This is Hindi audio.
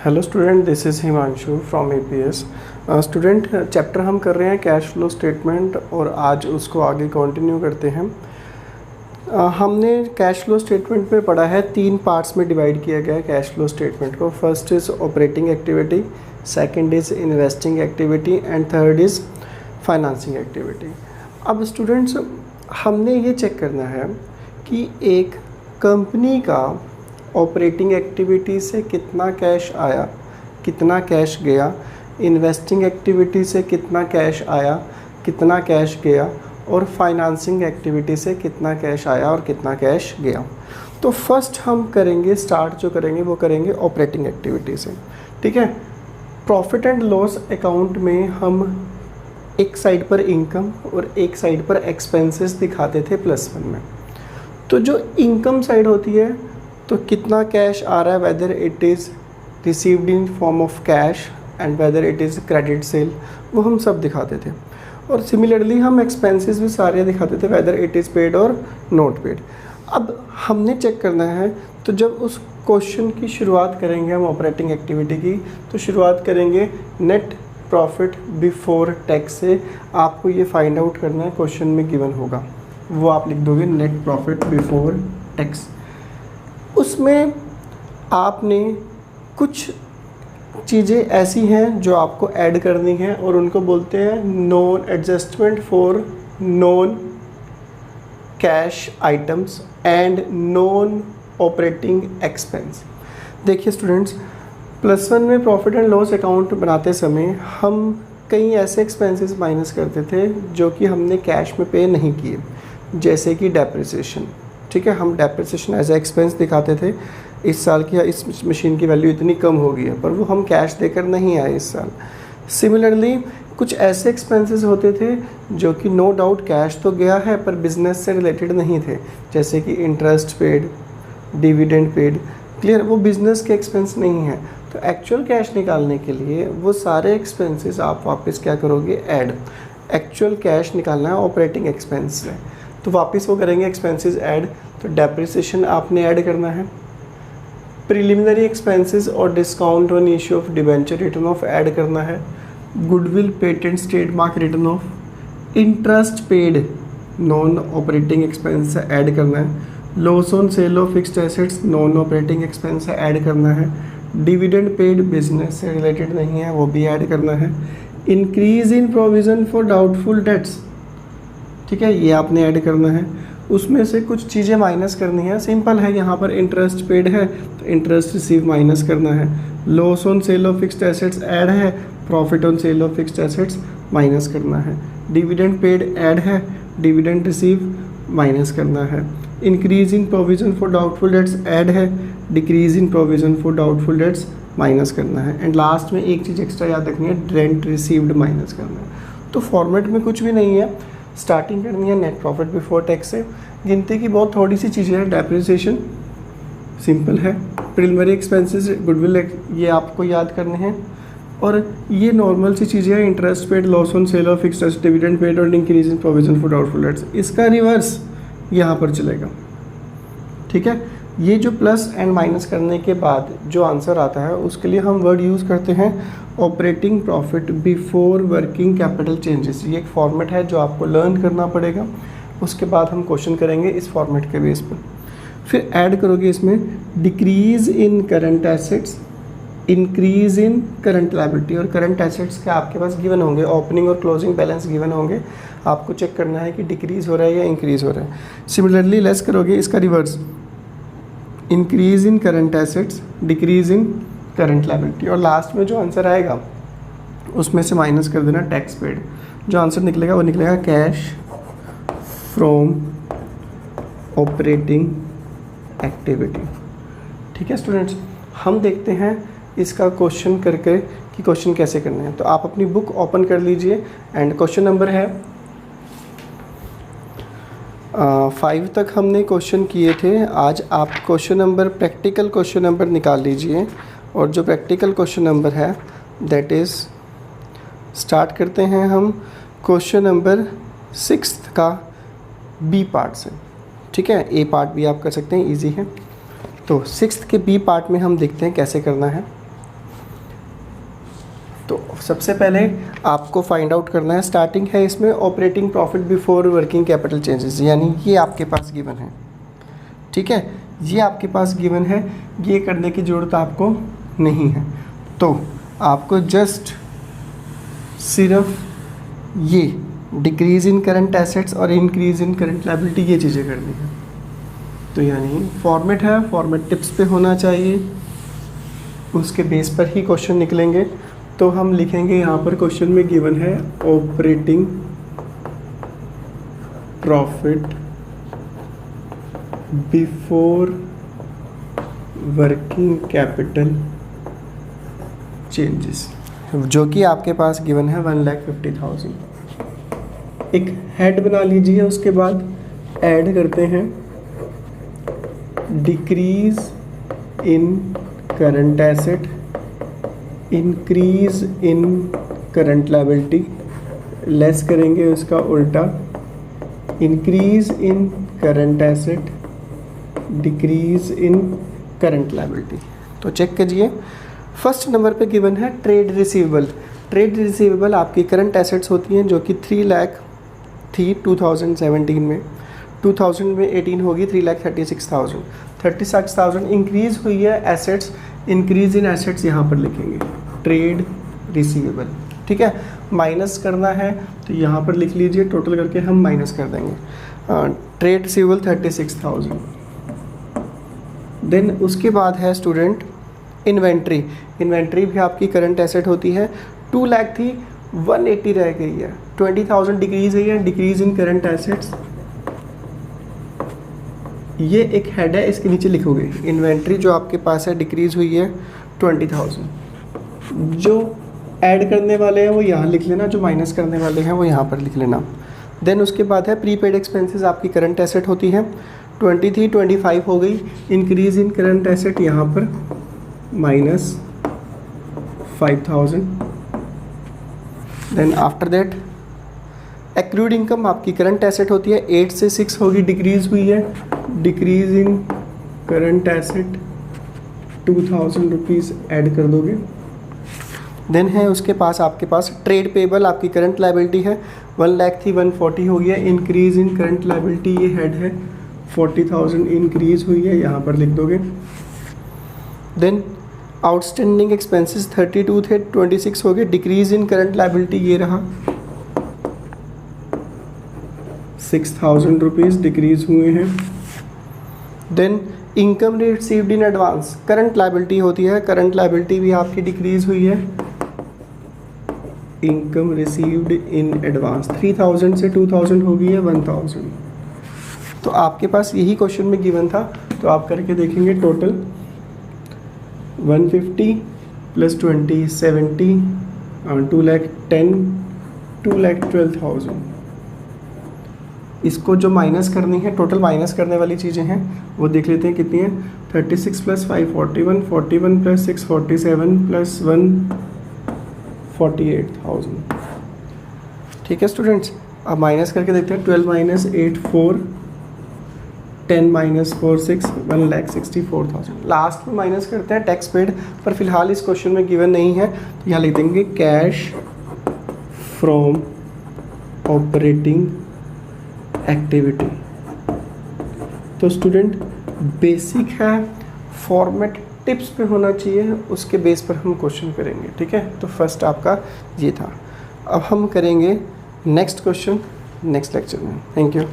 Hello student, this is Himanshu from APS. Student, chapter हम कर रहे हैं कैश फ्लो स्टेटमेंट और आज उसको आगे कंटिन्यू करते हैं। हमने कैश फ्लो स्टेटमेंट में पढ़ा है, 3 पार्ट्स में डिवाइड किया गया है कैश फ्लो स्टेटमेंट को। First is operating activity, second is investing activity and third is financing activity. अब स्टूडेंट्स, हमने ये चेक करना है कि एक कंपनी का ऑपरेटिंग एक्टिविटी से कितना कैश आया, कितना कैश गया, इन्वेस्टिंग एक्टिविटी से कितना कैश आया, कितना कैश गया, और फाइनेंसिंग एक्टिविटी से कितना कैश आया और कितना कैश गया। तो फर्स्ट हम करेंगे, स्टार्ट जो करेंगे वो करेंगे ऑपरेटिंग एक्टिविटी से। ठीक है, प्रॉफिट एंड लॉस अकाउंट में हम एक साइड पर इनकम और एक साइड पर एक्सपेंसेस दिखाते थे +1 में। तो जो इनकम साइड होती है, तो कितना कैश आ रहा है, whether it is received in form of cash and whether it is credit sale, वो हम सब दिखाते थे। और सिमिलरली हम एक्सपेंसेस भी सारे दिखाते थे, वेदर इट इज़ पेड और नॉट पेड। अब हमने चेक करना है, तो जब उस क्वेश्चन की शुरुआत करेंगे हम ऑपरेटिंग एक्टिविटी की, तो शुरुआत करेंगे नेट प्रॉफिट बिफोर टैक्स से। आपको ये फाइंड आउट करना है, क्वेश्चन में गिवन होगा, वो आप लिख दोगे नेट प्रॉफिट बिफोर टैक्स। उसमें आपने कुछ चीज़ें ऐसी हैं जो आपको ऐड करनी है और उनको बोलते हैं non adjustment for non cash items and non operating expense. देखिए स्टूडेंट्स, +1 में प्रॉफिट एंड लॉस अकाउंट बनाते समय हम कई ऐसे एक्सपेंसेस माइनस करते थे जो कि हमने कैश में पे नहीं किए, जैसे कि डेप्रिसिएशन। ठीक है, हम डेप्रिसिएशन एज ए एक्सपेंस दिखाते थे, इस साल की इस मशीन की वैल्यू इतनी कम हो गई है, पर वो हम कैश देकर नहीं आए इस साल। सिमिलरली कुछ ऐसे एक्सपेंसेस होते थे जो कि नो डाउट कैश तो गया है पर बिज़नेस से रिलेटेड नहीं थे, जैसे कि interest paid, dividend paid. Clear, वो बिज़नेस के एक्सपेंस नहीं है। तो एक्चुअल कैश निकालने के लिए वो सारे एक्सपेंसेस आप वापस क्या करोगे, ऐड। एक्चुअल कैश निकालना है ऑपरेटिंग एक्सपेंस से, तो वापस वो करेंगे एक्सपेंसेस ऐड। तो डेप्रिसिएशन आपने ऐड करना है, प्रिलिमिनरी एक्सपेंसेस और discount on issue of debenture return of add करना है, goodwill patent trademark return of, interest paid non operating expense से ऐड करना है, loss on sale of fixed assets non operating expense से ऐड करना है, डिविडेंड पेड बिजनेस से रिलेटेड नहीं है वो भी ऐड करना है, increase in provision for doubtful dates, ठीक है, ये आपने ऐड करना है। उसमें से कुछ चीज़ें माइनस करनी है, सिंपल है, यहाँ पर इंटरेस्ट पेड है तो इंटरेस्ट रिसीव माइनस करना है, loss on sale of fixed assets add है, profit on sale of fixed assets minus करना है, डिविडेंड पेड ऐड है, डिविडेंड रिसीव माइनस करना है, increase in provision for doubtful debts add है, decrease in provision for doubtful debts minus करना है, एंड लास्ट में एक चीज़ एक्स्ट्रा याद रखनी है, रेंट रिसीव्ड माइनस करना है। तो फॉर्मेट में कुछ भी नहीं है, स्टार्टिंग करनी है नेट प्रॉफिट बिफोर टैक्स से। गिनती की बहुत थोड़ी सी चीज़ें हैं, डेप्रिसिएशन सिंपल है, प्रिलिमिनरी एक्सपेंसेस, गुडविल, ये आपको याद करने हैं, और ये नॉर्मल सी चीज़ें हैं, interest paid, loss on sale of fixed assets, dividend paid और increase in provision for doubtful debts. इसका रिवर्स यहाँ पर चलेगा। ठीक है, ये जो प्लस एंड माइनस करने के बाद जो आंसर आता है उसके लिए हम वर्ड यूज़ करते हैं operating profit before working capital changes. ये एक फॉर्मेट है जो आपको लर्न करना पड़ेगा, उसके बाद हम क्वेश्चन करेंगे इस फॉर्मेट के बेस पर। फिर ऐड करोगे इसमें decrease in current assets, increase in current liability, और करंट एसेट्स के आपके पास गिवन होंगे, ओपनिंग और क्लोजिंग बैलेंस गिवन होंगे, आपको चेक करना है कि डिक्रीज़ हो रहा है या इंक्रीज़ हो रहा है। सिमिलरली लेस करोगे इसका reverse, increase in current assets, decrease in current liability, और लास्ट में जो आंसर आएगा उसमें से माइनस कर देना टैक्स पेड। जो आंसर निकलेगा वो निकलेगा कैश फ्रॉम ऑपरेटिंग एक्टिविटी। ठीक है स्टूडेंट्स, हम देखते हैं इसका क्वेश्चन करके कि क्वेश्चन कैसे करने हैं। तो आप अपनी बुक ओपन कर लीजिए एंड क्वेश्चन नंबर है 5 तक हमने क्वेश्चन किए थे। आज आप question number, practical question number निकाल लीजिए, और जो प्रैक्टिकल क्वेश्चन नंबर है दैट इज़, स्टार्ट करते हैं हम क्वेश्चन नंबर 6 का बी पार्ट से। ठीक है, ए पार्ट भी आप कर सकते हैं, इजी है। तो 6th के बी पार्ट में हम देखते हैं कैसे करना है। तो सबसे पहले आपको फाइंड आउट करना है, स्टार्टिंग है इसमें operating profit before working capital changes, यानी ये आपके पास गिवन है, ठीक है, ये आपके पास गिवन है, ये करने की ज़रूरत आपको नहीं है। तो आपको जस्ट सिर्फ ये डिक्रीज़ इन करंट एसेट्स और इंक्रीज़ इन करंट लायबिलिटी ये चीज़ें करनी है। तो यानी फॉर्मेट है, फॉर्मेट टिप्स पे होना चाहिए, उसके बेस पर ही क्वेश्चन निकलेंगे। तो हम लिखेंगे यहाँ पर क्वेश्चन में गिवन है operating profit before working capital changes, जो कि आपके पास गिवन है 1,50,000। एक हेड बना लीजिए, उसके बाद ऐड करते हैं decrease in current asset, increase in current liability, less करेंगे उसका उल्टा, increase in current asset, decrease in current liability. तो चेक कीजिए, फर्स्ट नंबर पे गिवन है ट्रेड रिसीवेबल। ट्रेड रिसीवेबल आपकी करंट एसेट्स होती हैं जो कि 3 लाख थी 2017 में, 2018 होगी 3,36,000, 36,000 इंक्रीज़ हुई है एसेट्स, इंक्रीज़ इन एसेट्स यहाँ पर लिखेंगे ट्रेड रिसीवेबल, ठीक है। माइनस करना है तो यहाँ पर लिख लीजिए, टोटल करके हम माइनस कर देंगे, ट्रेड रिसीवेबल 36,000। देन उसके बाद है स्टूडेंट इन्वेंट्री। इन्वेंट्री भी आपकी करंट एसेट होती है, 2 लाख थी 180 रह गई है, 20,000 डिक्रीज हुई है, डिक्रीज इन करंट एसेट्स। ये एक हेड है, इसके नीचे लिखोगे इन्वेंट्री जो आपके पास है डिक्रीज हुई है 20,000। जो ऐड करने वाले हैं वो यहाँ लिख लेना, जो माइनस करने वाले हैं वो यहाँ पर लिख लेना। देन उसके बाद है प्रीपेड एक्सपेंसेस, आपकी करंट एसेट होती है, 20 थी 25 हो गई, इंक्रीज इन करंट एसेट यहाँ पर -5,000। Then after that accrued income आपकी करंट एसेट होती है, 8 से 6 होगी, डिक्रीज हुई है, decrease in current asset 2,000 rupees add कर दोगे। देन है उसके पास आपके पास ट्रेड पेबल, आपकी करंट लायबिलिटी है, 1 लाख थी 140 हो गया, इंक्रीज इन करंट लायबिलिटी ये हेड है, 40,000 इंक्रीज हुई है, यहाँ पर लिख दोगे। देन आउटस्टैंडिंग एक्सपेंसेस 32 थे 26 हो गए, डिक्रीज इन करंट लायबिलिटी ये रहा, 6,000 रुपीज़ डिक्रीज हुए हैं। Then income received in advance, current liability होती है, करंट लायबिलिटी भी आपकी डिक्रीज हुई है, इनकम रिसीव्ड इन एडवांस 3,000 से 2,000 हो गई है 1,000। तो आपके पास यही क्वेश्चन में गिवन था, तो आप करके देखेंगे टोटल 150 + 20 70, 2,10,000 2,12,000। इसको जो माइनस करनी है, टोटल माइनस करने वाली चीज़ें हैं वो देख लेते हैं कितनी है, 36 + 5 41, 41 + 6 47 + 1 48,000। ठीक है स्टूडेंट्स, अब माइनस करके देखते हैं, 12 - 8 4, 10 - 4 6, 1,64,000। लास्ट में माइनस करते हैं टैक्स पेड, पर फिलहाल इस क्वेश्चन में गिवन नहीं है, तो यहाँ लिख देंगे कैश फ्रॉम ऑपरेटिंग एक्टिविटी। तो स्टूडेंट बेसिक है, फॉर्मेट टिप्स पे होना चाहिए, उसके बेस पर हम क्वेश्चन करेंगे, ठीक है। तो फर्स्ट आपका ये था, अब हम करेंगे नेक्स्ट क्वेश्चन नेक्स्ट लेक्चर में। Thank you.